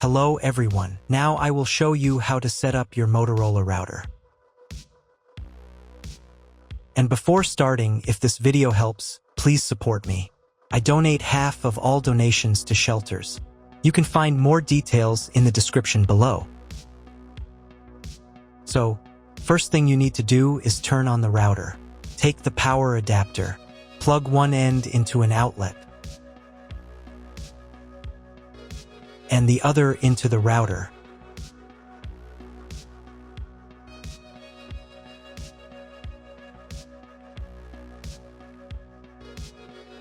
Hello everyone, now I will show you how to set up your Motorola router. And before starting, if this video helps, please support me. I donate half of all donations to shelters. You can find more details in the description below. So, first thing you need to do is turn on the router. Take the power adapter, plug one end into an outlet, and the other into the router.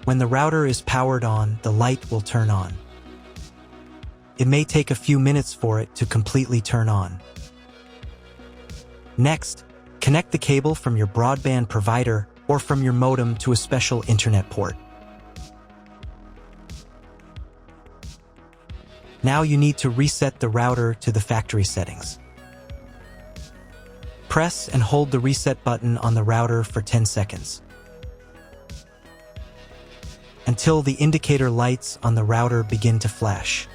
When the router is powered on, the light will turn on. It may take a few minutes for it to completely turn on. Next, connect the cable from your broadband provider or from your modem to a special internet port. Now you need to reset the router to the factory settings. Press and hold the reset button on the router for 10 seconds. Until the indicator lights on the router begin to flash.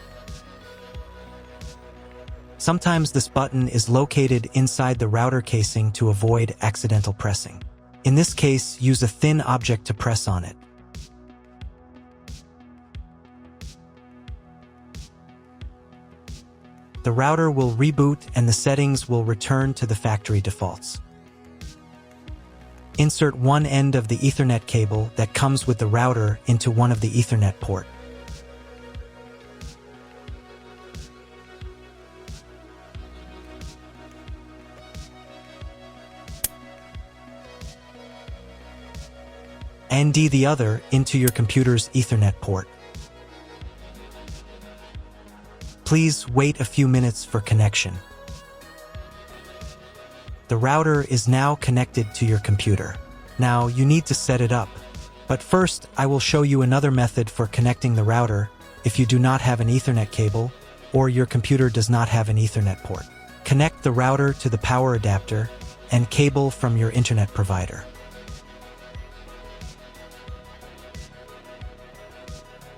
Sometimes this button is located inside the router casing to avoid accidental pressing. In this case, use a thin object to press on it. The router will reboot and the settings will return to the factory defaults. Insert one end of the Ethernet cable that comes with the router into one of the Ethernet port. And the other into your computer's Ethernet port. Please wait a few minutes for connection. The router is now connected to your computer. Now you need to set it up. But first, I will show you another method for connecting the router if you do not have an Ethernet cable or your computer does not have an Ethernet port. Connect the router to the power adapter and cable from your internet provider.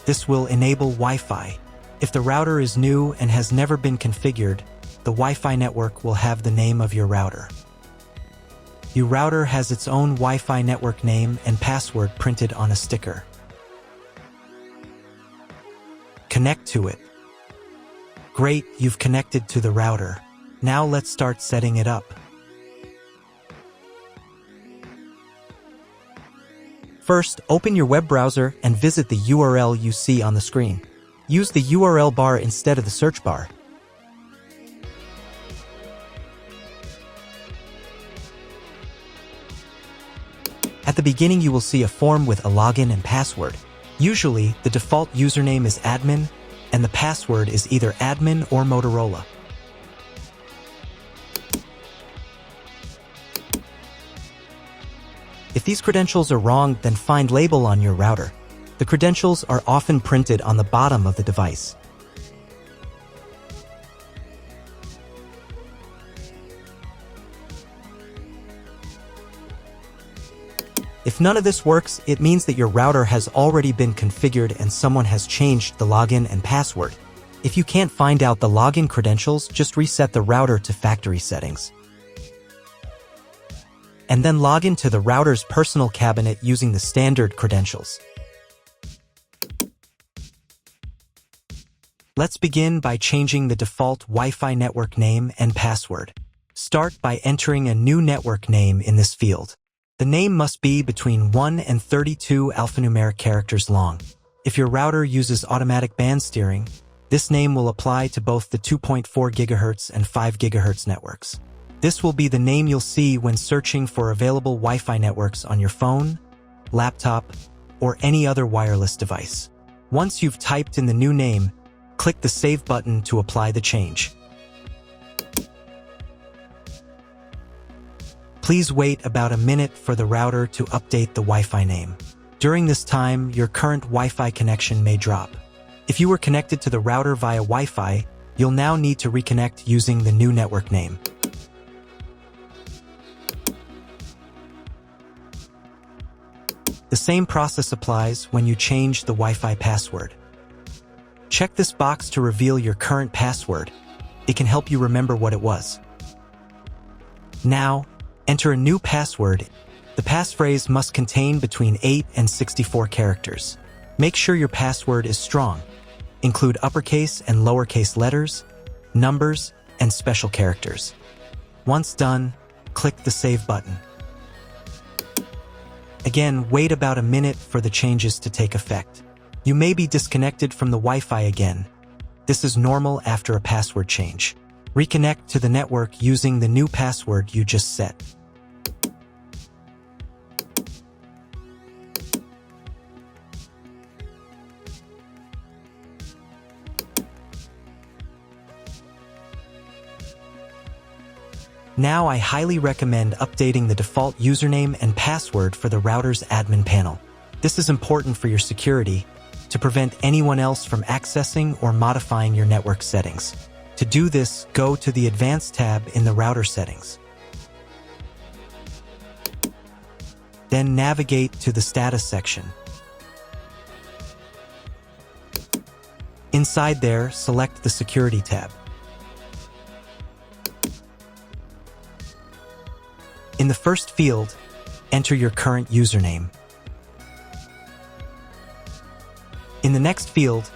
This will enable Wi-Fi. If the router is new and has never been configured, the Wi-Fi network will have the name of your router. Your router has its own Wi-Fi network name and password printed on a sticker. Connect to it. Great, you've connected to the router. Now let's start setting it up. First, open your web browser and visit the URL you see on the screen. Use the URL bar instead of the search bar. At the beginning, you will see a form with a login and password. Usually, the default username is admin, and the password is either admin or Motorola. If these credentials are wrong, then find label on your router. The credentials are often printed on the bottom of the device. If none of this works, it means that your router has already been configured and someone has changed the login and password. If you can't find out the login credentials, just reset the router to factory settings. And then log into the router's personal cabinet using the standard credentials. Let's begin by changing the default Wi-Fi network name and password. Start by entering a new network name in this field. The name must be between 1 and 32 alphanumeric characters long. If your router uses automatic band steering, this name will apply to both the 2.4 GHz and 5 GHz networks. This will be the name you'll see when searching for available Wi-Fi networks on your phone, laptop, or any other wireless device. Once you've typed in the new name, click the Save button to apply the change. Please wait about a minute for the router to update the Wi-Fi name. During this time, your current Wi-Fi connection may drop. If you were connected to the router via Wi-Fi, you'll now need to reconnect using the new network name. The same process applies when you change the Wi-Fi password. Check this box to reveal your current password. It can help you remember what it was. Now, enter a new password. The passphrase must contain between 8 and 64 characters. Make sure your password is strong. Include uppercase and lowercase letters, numbers, and special characters. Once done, click the Save button. Again, wait about a minute for the changes to take effect. You may be disconnected from the Wi-Fi again. This is normal after a password change. Reconnect to the network using the new password you just set. Now I highly recommend updating the default username and password for the router's admin panel. This is important for your security, to prevent anyone else from accessing or modifying your network settings. To do this, go to the Advanced tab in the router settings. Then navigate to the Status section. Inside there, select the Security tab. In the first field, enter your current username. In the next field,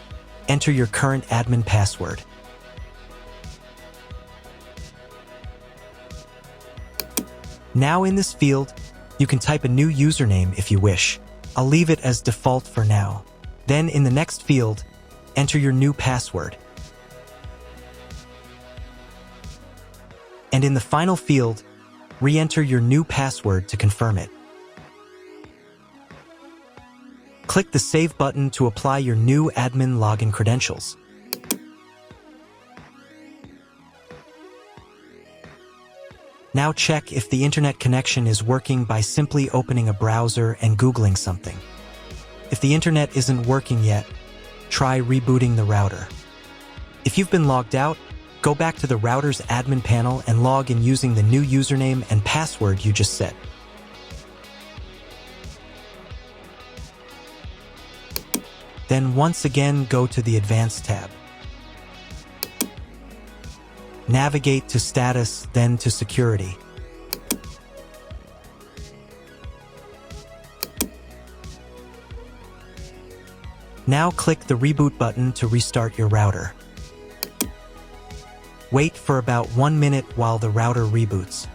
enter your current admin password. Now in this field, you can type a new username if you wish. I'll leave it as default for now. Then in the next field, enter your new password. And in the final field, re-enter your new password to confirm it. Click the Save button to apply your new admin login credentials. Now check if the internet connection is working by simply opening a browser and Googling something. If the internet isn't working yet, try rebooting the router. If you've been logged out, go back to the router's admin panel and log in using the new username and password you just set. Then once again go to the Advanced tab. Navigate to Status, then to Security. Now click the Reboot button to restart your router. Wait for about 1 minute while the router reboots.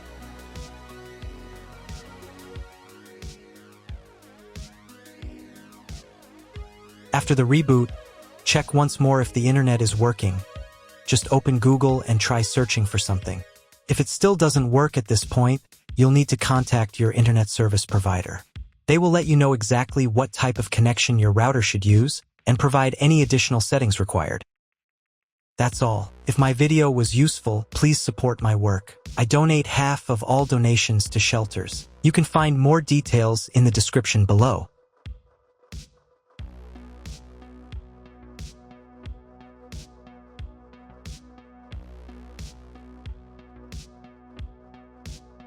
After the reboot, check once more if the internet is working. Just open Google and try searching for something. If it still doesn't work at this point, you'll need to contact your internet service provider. They will let you know exactly what type of connection your router should use and provide any additional settings required. That's all. If my video was useful, please support my work. I donate half of all donations to shelters. You can find more details in the description below.